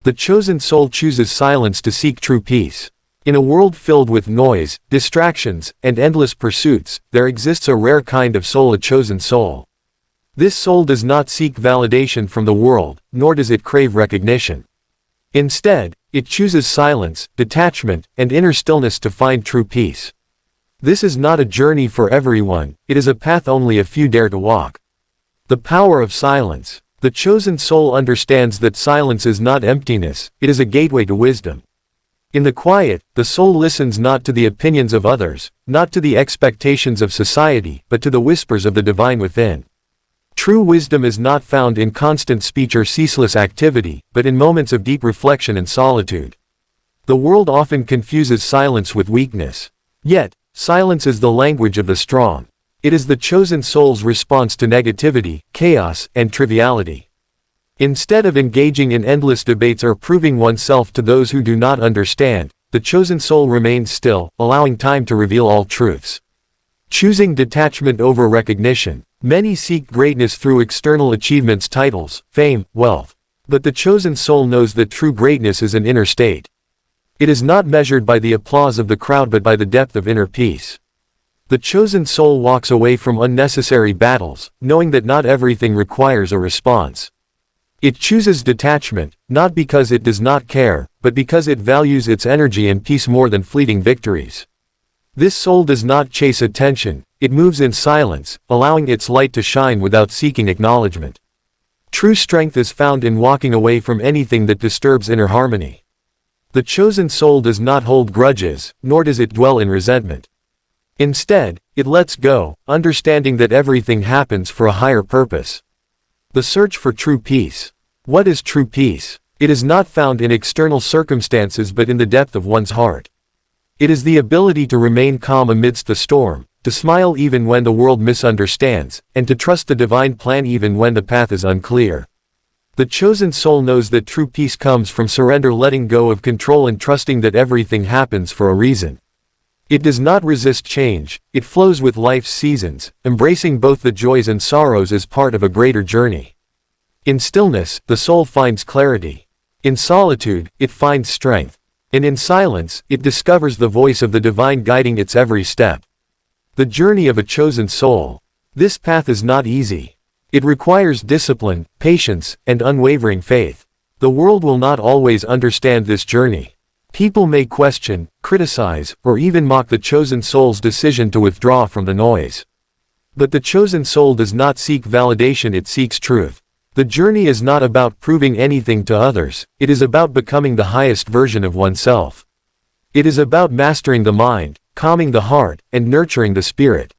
The chosen soul chooses silence to seek true peace. In a world filled with noise, distractions, and endless pursuits, there exists a rare kind of soul, a chosen soul. This soul does not seek validation from the world, nor does it crave recognition. Instead, it chooses silence, detachment, and inner stillness to find true peace. This is not a journey for everyone, it is a path only a few dare to walk. The power of silence. The chosen soul understands that silence is not emptiness, it is a gateway to wisdom. In the quiet, the soul listens not to the opinions of others, not to the expectations of society, but to the whispers of the divine within. True wisdom is not found in constant speech or ceaseless activity, but in moments of deep reflection and solitude. The world often confuses silence with weakness. Yet, silence is the language of the strong. It is the chosen soul's response to negativity, chaos, and triviality. Instead of engaging in endless debates or proving oneself to those who do not understand, the chosen soul remains still, allowing time to reveal all truths. Choosing detachment over recognition. Many seek greatness through external achievements, titles, fame, wealth. But the chosen soul knows that true greatness is an inner state. It is not measured by the applause of the crowd but by the depth of inner peace. The chosen soul walks away from unnecessary battles, knowing that not everything requires a response. It chooses detachment, not because it does not care, but because it values its energy and peace more than fleeting victories. This soul does not chase attention, it moves in silence, allowing its light to shine without seeking acknowledgement. True strength is found in walking away from anything that disturbs inner harmony. The chosen soul does not hold grudges, nor does it dwell in resentment. Instead, it lets go, understanding that everything happens for a higher purpose. The search for true peace. What is true peace? It is not found in external circumstances but in the depth of one's heart. It is the ability to remain calm amidst the storm, to smile even when the world misunderstands, and to trust the divine plan even when the path is unclear. The chosen soul knows that true peace comes from surrender, letting go of control and trusting that everything happens for a reason. It does not resist change, it flows with life's seasons, embracing both the joys and sorrows as part of a greater journey. In stillness, the soul finds clarity. In solitude, it finds strength. And in silence, it discovers the voice of the divine guiding its every step. The journey of a chosen soul. This path is not easy. It requires discipline, patience, and unwavering faith. The world will not always understand this journey. People may question, criticize, or even mock the chosen soul's decision to withdraw from the noise. But the chosen soul does not seek validation, it seeks truth. The journey is not about proving anything to others, it is about becoming the highest version of oneself. It is about mastering the mind, calming the heart, and nurturing the spirit.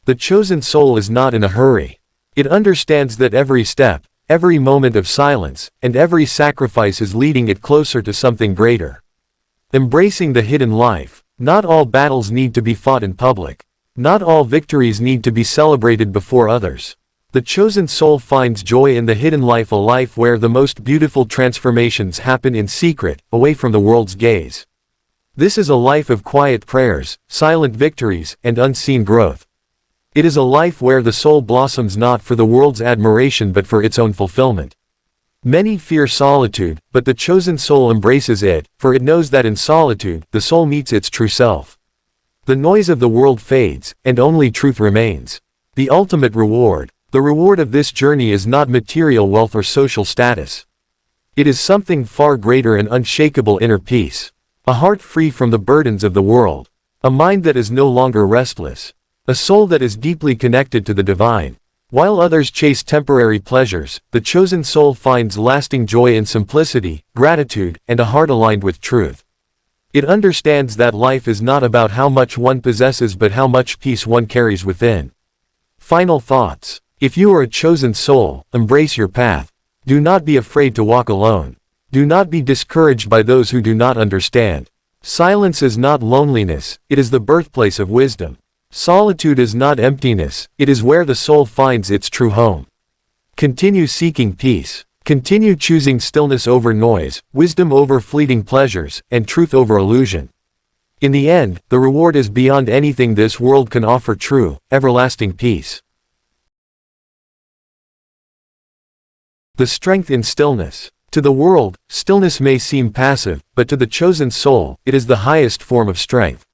The chosen soul is not in a hurry. It understands that every step, every moment of silence, and every sacrifice is leading it closer to something greater. Embracing the hidden life. Not all battles need to be fought in public. Not all victories need to be celebrated before others. The chosen soul finds joy in the hidden life, a life where the most beautiful transformations happen in secret, away from the world's gaze. This is a life of quiet prayers, silent victories, and unseen growth. It is a life where the soul blossoms not for the world's admiration but for its own fulfillment. Many fear solitude, but the chosen soul embraces it, for it knows that in solitude, the soul meets its true self. The noise of the world fades, and only truth remains. The ultimate reward. The reward of this journey is not material wealth or social status. It is something far greater, an unshakable inner peace. A heart free from the burdens of the world. A mind that is no longer restless. A soul that is deeply connected to the divine. While others chase temporary pleasures, the chosen soul finds lasting joy in simplicity, gratitude, and a heart aligned with truth. It understands that life is not about how much one possesses but how much peace one carries within. Final thoughts. If you are a chosen soul, embrace your path. Do not be afraid to walk alone. Do not be discouraged by those who do not understand. Silence is not loneliness, it is the birthplace of wisdom. Solitude is not emptiness, it is where the soul finds its true home. Continue seeking peace. Continue choosing stillness over noise, wisdom over fleeting pleasures, and truth over illusion. In the end, the reward is beyond anything this world can offer: true, everlasting peace. The strength in stillness. To the world, stillness may seem passive, but to the chosen soul, it is the highest form of strength.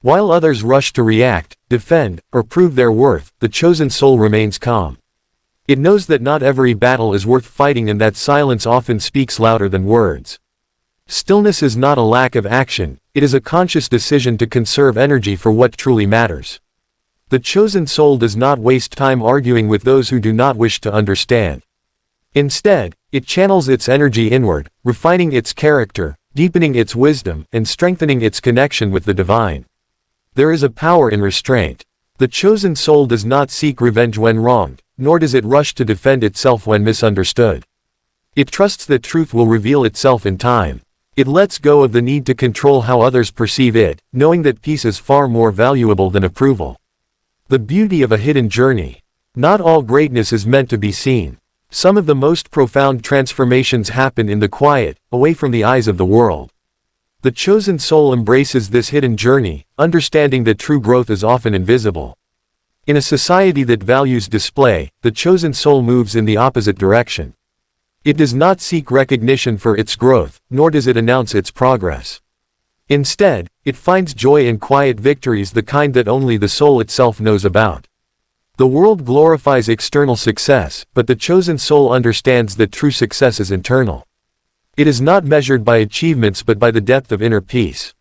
While others rush to react, defend, or prove their worth, the chosen soul remains calm. It knows that not every battle is worth fighting and that silence often speaks louder than words. Stillness is not a lack of action, it is a conscious decision to conserve energy for what truly matters. The chosen soul does not waste time arguing with those who do not wish to understand. Instead, it channels its energy inward, refining its character, deepening its wisdom, and strengthening its connection with the divine. There is a power in restraint. The chosen soul does not seek revenge when wronged, nor does it rush to defend itself when misunderstood. It trusts that truth will reveal itself in time. It lets go of the need to control how others perceive it, knowing that peace is far more valuable than approval. The beauty of a hidden journey. Not all greatness is meant to be seen. Some of the most profound transformations happen in the quiet, away from the eyes of the world. The chosen soul embraces this hidden journey, understanding that true growth is often invisible. In a society that values display, the chosen soul moves in the opposite direction. It does not seek recognition for its growth, nor does it announce its progress. Instead, it finds joy in quiet victories, the kind that only the soul itself knows about. The world glorifies external success, but the chosen soul understands that true success is internal. It is not measured by achievements but by the depth of inner peace.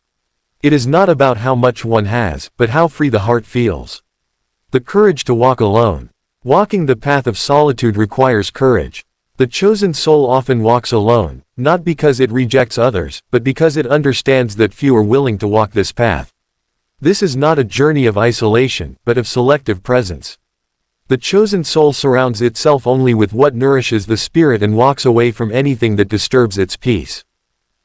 It is not about how much one has, but how free the heart feels. The courage to walk alone. Walking the path of solitude requires courage. The chosen soul often walks alone, not because it rejects others, but because it understands that few are willing to walk this path. This is not a journey of isolation, but of selective presence. The chosen soul surrounds itself only with what nourishes the spirit and walks away from anything that disturbs its peace.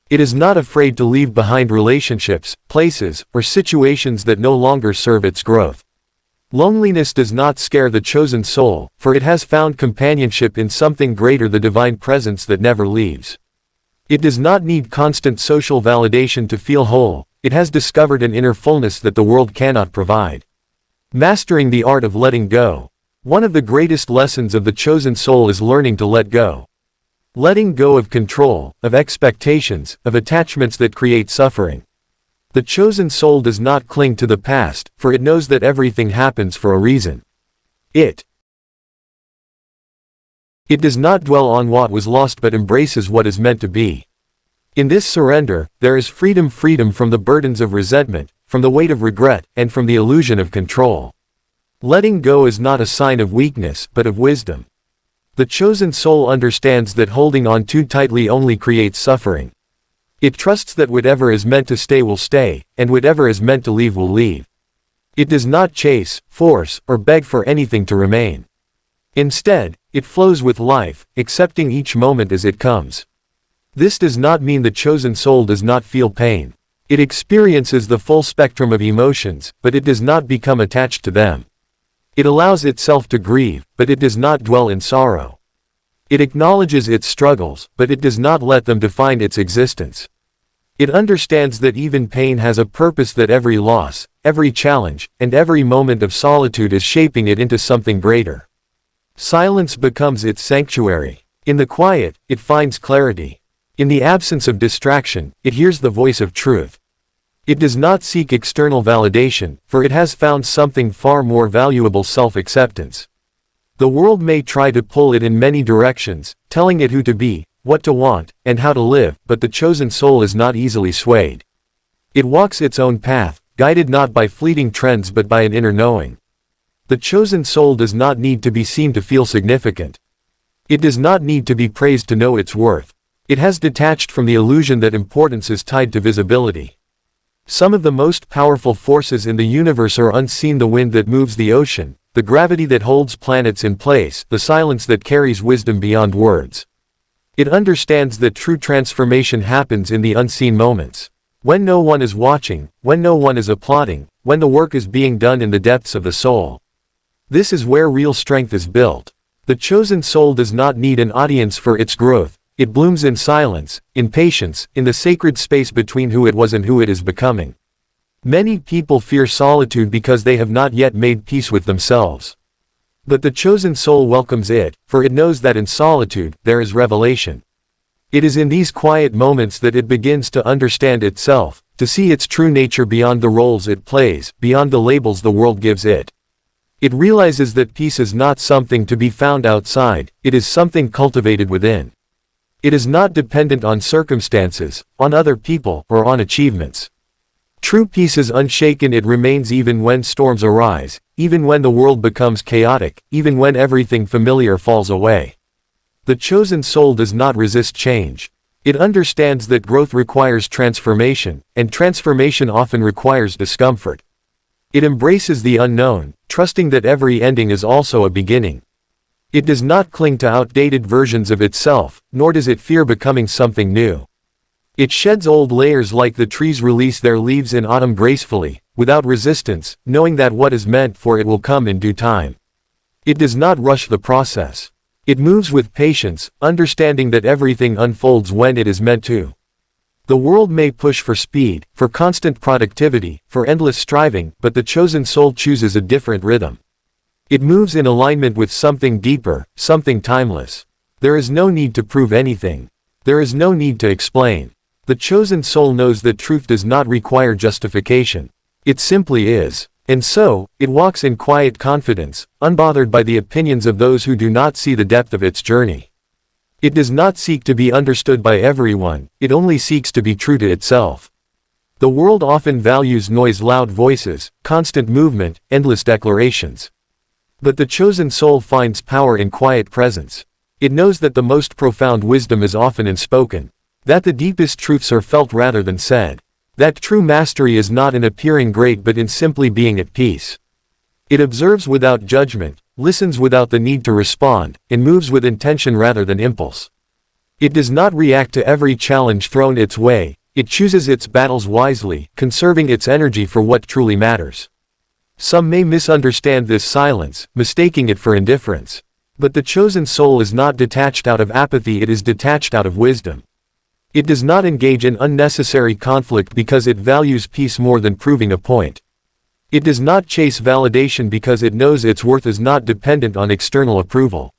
It is not afraid to leave behind relationships, places, or situations that no longer serve its growth. Loneliness does not scare the chosen soul, for it has found companionship in something greater, the divine presence that never leaves. It does not need constant social validation to feel whole, it has discovered an inner fullness that the world cannot provide. Mastering the art of letting go. One of the greatest lessons of the chosen soul is learning to let go. Letting go of control, of expectations, of attachments that create suffering. The chosen soul does not cling to the past, for it knows that everything happens for a reason. It does not dwell on what was lost but embraces what is meant to be. In this surrender, there is freedom from the burdens of resentment, from the weight of regret, and from the illusion of control. Letting go is not a sign of weakness, but of wisdom. The chosen soul understands that holding on too tightly only creates suffering. It trusts that whatever is meant to stay will stay, and whatever is meant to leave will leave. It does not chase, force, or beg for anything to remain. Instead, it flows with life, accepting each moment as it comes. This does not mean the chosen soul does not feel pain. It experiences the full spectrum of emotions, but it does not become attached to them. It allows itself to grieve, but it does not dwell in sorrow. It acknowledges its struggles, but it does not let them define its existence. It understands that even pain has a purpose, that every loss, every challenge, and every moment of solitude is shaping it into something greater. Silence becomes its sanctuary. In the quiet, it finds clarity. In the absence of distraction, it hears the voice of truth. It does not seek external validation, for it has found something far more valuable: self-acceptance. The world may try to pull it in many directions, telling it who to be, what to want, and how to live, but the chosen soul is not easily swayed. It walks its own path, guided not by fleeting trends but by an inner knowing. The chosen soul does not need to be seen to feel significant. It does not need to be praised to know its worth. It has detached from the illusion that importance is tied to visibility. Some of the most powerful forces in the universe are unseen: the wind that moves the ocean, the gravity that holds planets in place, the silence that carries wisdom beyond words. It understands that true transformation happens in the unseen moments. When no one is watching, when no one is applauding, when the work is being done in the depths of the soul. This is where real strength is built. The chosen soul does not need an audience for its growth. It blooms in silence, in patience, in the sacred space between who it was and who it is becoming. Many people fear solitude because they have not yet made peace with themselves. But the chosen soul welcomes it, for it knows that in solitude, there is revelation. It is in these quiet moments that it begins to understand itself, to see its true nature beyond the roles it plays, beyond the labels the world gives it. It realizes that peace is not something to be found outside, it is something cultivated within. It is not dependent on circumstances, on other people, or on achievements. True peace is unshaken. It remains even when storms arise, even when the world becomes chaotic, even when everything familiar falls away. The chosen soul does not resist change. It understands that growth requires transformation, and transformation often requires discomfort. It embraces the unknown, trusting that every ending is also a beginning. It does not cling to outdated versions of itself, nor does it fear becoming something new. It sheds old layers like the trees release their leaves in autumn gracefully, without resistance, knowing that what is meant for it will come in due time. It does not rush the process. It moves with patience, understanding that everything unfolds when it is meant to. The world may push for speed, for constant productivity, for endless striving, but the chosen soul chooses a different rhythm. It moves in alignment with something deeper, something timeless. There is no need to prove anything. There is no need to explain. The chosen soul knows that truth does not require justification. It simply is. And so, it walks in quiet confidence, unbothered by the opinions of those who do not see the depth of its journey. It does not seek to be understood by everyone, it only seeks to be true to itself. The world often values noise, loud voices, constant movement, endless declarations. But the chosen soul finds power in quiet presence. It knows that the most profound wisdom is often unspoken, that the deepest truths are felt rather than said. That true mastery is not in appearing great but in simply being at peace. It observes without judgment, listens without the need to respond, and moves with intention rather than impulse. It does not react to every challenge thrown its way, it chooses its battles wisely, conserving its energy for what truly matters. Some may misunderstand this silence, mistaking it for indifference. But the chosen soul is not detached out of apathy, it is detached out of wisdom. It does not engage in unnecessary conflict because it values peace more than proving a point. It does not chase validation because it knows its worth is not dependent on external approval.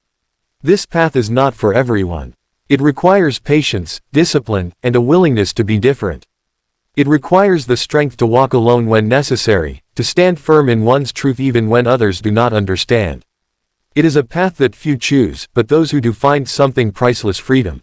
This path is not for everyone. It requires patience, discipline, and a willingness to be different. It requires the strength to walk alone when necessary, to stand firm in one's truth even when others do not understand. It is a path that few choose, but those who do find something priceless: freedom.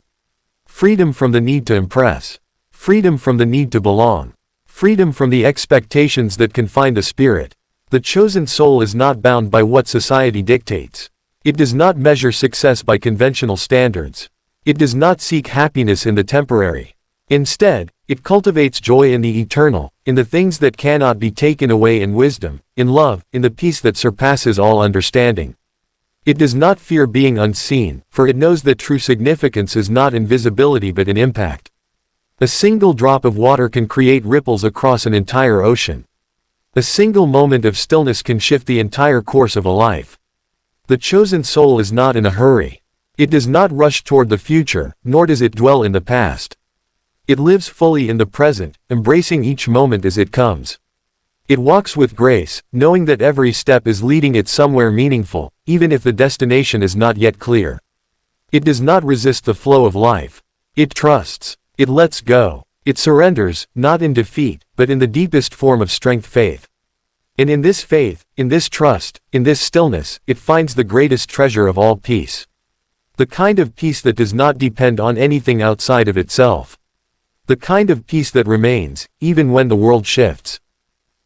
Freedom from the need to impress. Freedom from the need to belong. Freedom from the expectations that confine the spirit. The chosen soul is not bound by what society dictates. It does not measure success by conventional standards. It does not seek happiness in the temporary. Instead, it cultivates joy in the eternal, in the things that cannot be taken away, in wisdom, in love, in the peace that surpasses all understanding. It does not fear being unseen, for it knows that true significance is not in visibility but in impact. A single drop of water can create ripples across an entire ocean. A single moment of stillness can shift the entire course of a life. The chosen soul is not in a hurry. It does not rush toward the future, nor does it dwell in the past. It lives fully in the present, embracing each moment as it comes. It walks with grace, knowing that every step is leading it somewhere meaningful, even if the destination is not yet clear. It does not resist the flow of life. It trusts. It lets go. It surrenders, not in defeat, but in the deepest form of strength, faith. And in this faith, in this trust, in this stillness, it finds the greatest treasure of all: peace. The kind of peace that does not depend on anything outside of itself. The kind of peace that remains, even when the world shifts.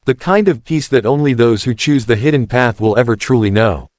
The kind of peace that only those who choose the hidden path will ever truly know.